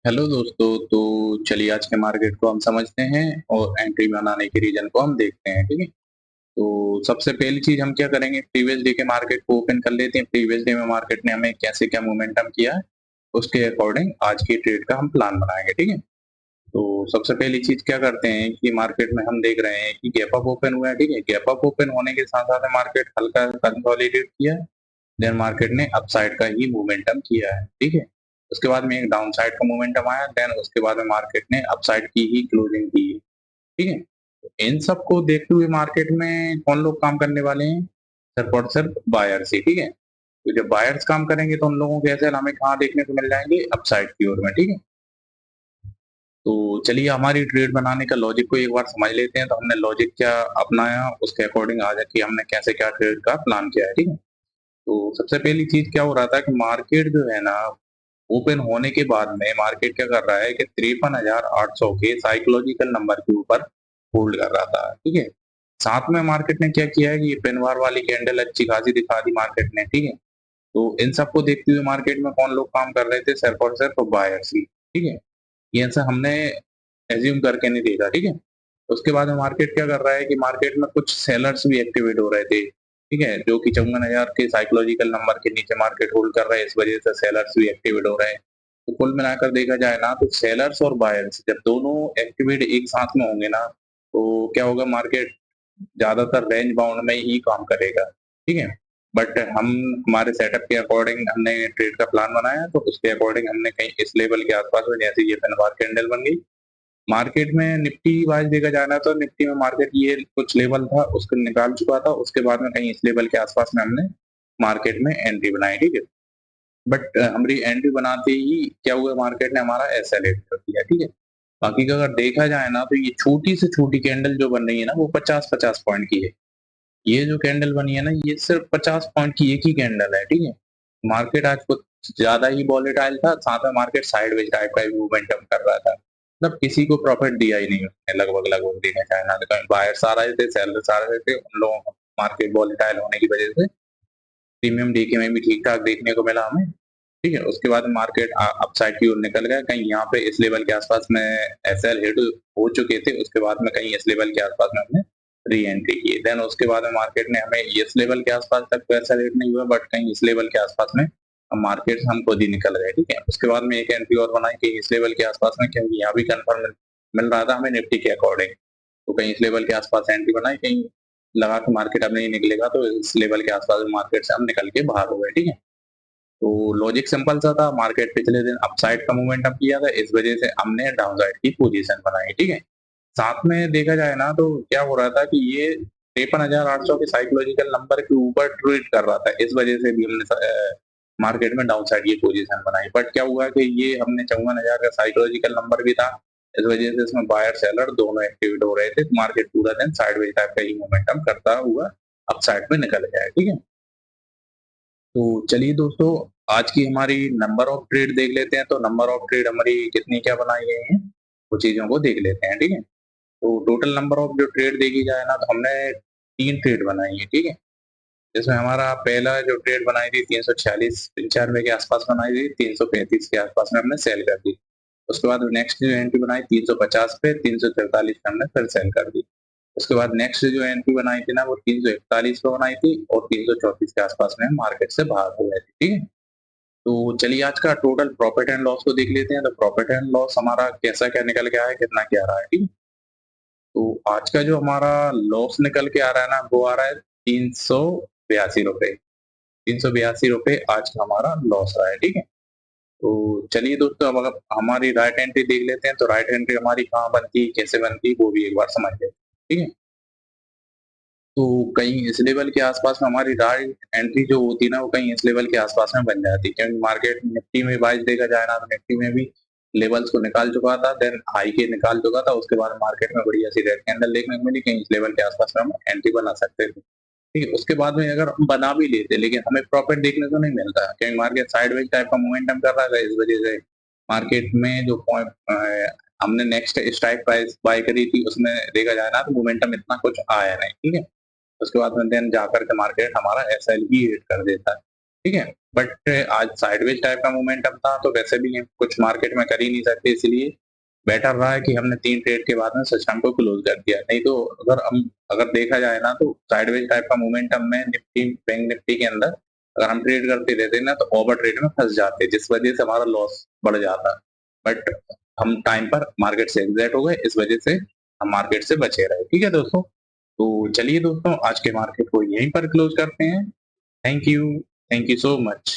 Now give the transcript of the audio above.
Hello दोस्तों। तो चलिए आज के मार्केट को हम समझते हैं और एंट्री बनाने के रीजन को हम देखते हैं। ठीक है। तो सबसे पहली चीज हम क्या करेंगे, प्रीवियस डे के मार्केट को ओपन कर लेते हैं। प्रीवियस डे में मार्केट ने हमें कैसे क्या मोमेंटम किया है, उसके अकॉर्डिंग आज की ट्रेड का हम प्लान बनाएंगे। ठीक है। तो सबसे पहली चीज क्या करते हैं कि मार्केट में हम देख रहे हैं कि गैप अप ओपन हुआ है। ठीक है। गैप अप ओपन होने के साथ साथ मार्केट हल्का कंसोलिडेट किया है। देन मार्केट ने अपसाइड का ही मोमेंटम किया है। ठीक है। उसके बाद में एक डाउन साइड का मोमेंटम आया। देन उसके बाद में मार्केट ने अपसाइड की ही क्लोजिंग की है। ठीक है। तो इन सब को देखते हुए मार्केट में कौन लोग काम करने वाले हैं, सिर्फ और सिर्फ बायर्स ही। ठीक है। तो जब बायर्स काम करेंगे तो उन लोगों के ऐसे हमें कहाँ देखने को मिल जाएंगे, अपसाइड की ओर में। ठीक है। तो चलिए हमारी ट्रेड बनाने का लॉजिक को एक बार समझ लेते हैं। तो हमने लॉजिक क्या अपनाया, उसके अकॉर्डिंग आज कि हमने कैसे क्या ट्रेड का प्लान किया है। ठीक है। तो सबसे पहली चीज क्या हो रहा था कि मार्केट जो है ना, ओपन होने के बाद में मार्केट क्या कर रहा है कि 53,800 के साइकोलॉजिकल नंबर के ऊपर होल्ड कर रहा था। ठीक है। साथ में मार्केट ने क्या किया है कि ये पेनवार वाली कैंडल अच्छी खासी दिखा दी मार्केट ने। ठीक है। तो इन सबको देखते हुए मार्केट में कौन लोग काम कर रहे थे, सिर्फ और सिर्फ बायर्स ही। ठीक है। ये ऐसा हमने एज्यूम करके नहीं देखा। ठीक है। उसके बाद में मार्केट क्या कर रहा है कि मार्केट में कुछ सेलर्स भी एक्टिवेट हो रहे थे। ठीक है। जो कि 54,000 के साइकोलॉजिकल नंबर के नीचे मार्केट होल्ड कर रहा है, इस वजह से सेलर्स भी एक्टिवेट हो रहे हैं। तो कुल मिलाकर देखा जाए ना, तो सेलर्स और बायर्स जब दोनों एक्टिवेट एक साथ में होंगे ना, तो क्या होगा, मार्केट ज्यादातर रेंज बाउंड में ही काम करेगा। ठीक है। बट हम हमारे सेटअप के अकॉर्डिंग हमने ट्रेड का प्लान बनाया, तो उसके अकॉर्डिंग हमने कहीं इस लेवल के आसपास में, जैसे ये पेनवार कैंडल बन गई मार्केट में, निफ्टी वाइज देखा जाना तो निफ्टी में मार्केट ये कुछ लेवल था उसको निकाल चुका था। उसके बाद में कहीं इस लेवल के आसपास में हमने मार्केट में एंट्री बनाई। ठीक है। बट हमारी एंट्री बनाते ही क्या हुआ, मार्केट ने हमारा एसएल कर दिया। ठीक है। बाकी का अगर देखा जाए ना, तो ये छोटी से छोटी कैंडल जो बन रही है ना, वो 50-50 पॉइंट की है। ये जो कैंडल बनी है ना, ये सिर्फ 50 पॉइंट की एक ही कैंडल है। ठीक है। मार्केट आज कुछ ज्यादा ही वॉलेटाइल था, साथ में मार्केट साइडवेज टाइप का मोमेंटम कर रहा था। मतलब किसी को प्रॉफिट दिया ही नहीं उसने, लगभग लगभग देखा जाए ना, तो कहीं बायर्स आ रहे थे, सेलर्स आ रहे थे, उन लोगों को मार्केट वॉलेटाइल होने की वजह से प्रीमियम डीके में भी ठीक ठाक देखने को मिला हमें। ठीक है। उसके बाद मार्केट अपसाइड की ओर निकल गया, कहीं यहाँ पे इस लेवल के आसपास में एसएल हिट हो चुके थे। उसके बाद में कहीं इस लेवल के आसपास में हमने री एंट्री की। देन उसके बाद में मार्केट ने हमें इस लेवल के आसपास तक तो एसएल हिट नहीं हुआ, बट कहीं इस लेवल के आसपास में हम मार्केट हम खुद ही निकल गए। ठीक है। उसके बाद में एक एंट्री और बनाई कि इस लेवल के आसपास में, क्योंकि यहाँ भी कंफर्म मिल रहा था हमें निफ्टी के अकॉर्डिंग, तो कहीं इस लेवल के आसपास एंट्री बनाई, कहीं लगा कि मार्केट अब नहीं निकलेगा, तो इस लेवल के आसपास मार्केट से हम निकल के बाहर हो गए। ठीक है। तो लॉजिक सिंपल सा था, मार्केट पिछले दिन अपसाइड का मोमेंटम किया था, इस वजह से हमने डाउनसाइड की पोजीशन बनाई। ठीक है। साथ में देखा जाए ना, तो क्या हो रहा था कि ये 53,800 के साइकोलॉजिकल नंबर के ऊपर ट्रेड कर रहा था, इस वजह से भी हमने मार्केट में डाउनसाइड की पोजीशन बनाई। बट क्या हुआ कि ये हमने 54,000 का साइकोलॉजिकल नंबर भी था, इस वजह से इसमें बायर सेलर दोनों एक्टिवेट हो रहे थे, तो मार्केट पूरा दिन साइडवेज टाइप का ही मोमेंटम करता हुआ अपसाइड में निकल गया है। ठीक है। तो चलिए दोस्तों, आज की हमारी नंबर ऑफ ट्रेड देख लेते हैं। तो नंबर ऑफ ट्रेड हमारी कितनी क्या बनाई गई है, वो चीजों को देख लेते हैं। ठीक है। तो टोटल नंबर ऑफ जो ट्रेड देखी जाए ना, तो हमने 3 ट्रेड बनाई है। ठीक है। जिसमें हमारा पहला जो ट्रेड बनाई थी 346-95 के आसपास बनाई थी, 335 के आसपास में हमने सेल कर दी। उसके बाद नेक्स्ट जो एंट्री बनाई 350 पे, 343 पे हमने फिर सेल कर दी। उसके बाद नेक्स्ट जो एंट्री बनाई थी ना, वो 341 पे बनाई थी, और 334 के आसपास में हम मार्केट से बाहर हो गए थे। ठीक है। तो चलिए आज का टोटल प्रॉफिट एंड लॉस को देख लेते हैं। तो प्रॉफिट एंड लॉस हमारा कैसा क्या निकल के आया है, कितना क्या रहा है। ठीक है। तो आज का जो हमारा लॉस निकल के आ रहा है ना, वो आ रहा है 382 रुपए। 382 रुपए आज का हमारा लॉस रहा है। ठीक है। तो चलिए दोस्तों, अब अगर हमारी राइट एंट्री देख लेते हैं, तो राइट एंट्री हमारी कहाँ बनती, कैसे बनती, वो भी एक बार समझ लेते हैं। ठीक है। तो कहीं इस लेवल के आसपास में हमारी राइट एंट्री जो होती है ना, वो कहीं इस लेवल के आसपास में बन जाती है, क्योंकि मार्केट निफ्टी में वाइज देखा जाए ना, तो निफ्टी में भी लेवल्स को निकाल चुका था, देन हाई के निकाल चुका था। उसके बाद मार्केट में बढ़िया सी रेड कैंडल देखने को मिली, कहीं इस लेवल के आसपास में हम एंट्री बना सकते थे। ठीक है। उसके बाद में अगर हम बना भी लेते, लेकिन हमें प्रॉफिट देखने को नहीं मिलता, क्योंकि मार्केट साइडवेज टाइप का मोमेंटम कर रहा था, इस वजह से मार्केट में जो पॉइंट हमने नेक्स्ट स्ट्राइक प्राइस बाय करी थी, उसमें देखा जाए ना, तो मोमेंटम इतना कुछ आया नहीं। ठीक है। उसके बाद में देन जाकर के मार्केट हमारा एसएल ही हिट कर देता है। ठीक है? बट आज साइडवेज टाइप का मोमेंटम था तो वैसे भी हम कुछ मार्केट में कर ही नहीं सकते, इसलिए बेटर रहा है कि हमने 3 ट्रेड के बाद में सिस्टम को क्लोज़ कर दिया। नहीं तो अगर देखा जाए ना तो साइडवेज टाइप का मोमेंटम में बैंक निफ्टी के अंदर अगर हम ट्रेड करते रहते ना तो ओवर ट्रेड में फँस जाते, जिस वज़ह से हमारा लॉस बढ़ जाता। बट हम टाइम पर मार्केट से एग्ज़िट हो गए, इस वज़ह से हम मार्केट से बचे रहे। ठीक है दोस्तों? तो चलिए दोस्तों, आज के मार्केट को यहीं पर क्लोज़ करते हैं। Thank you. Thank you so much.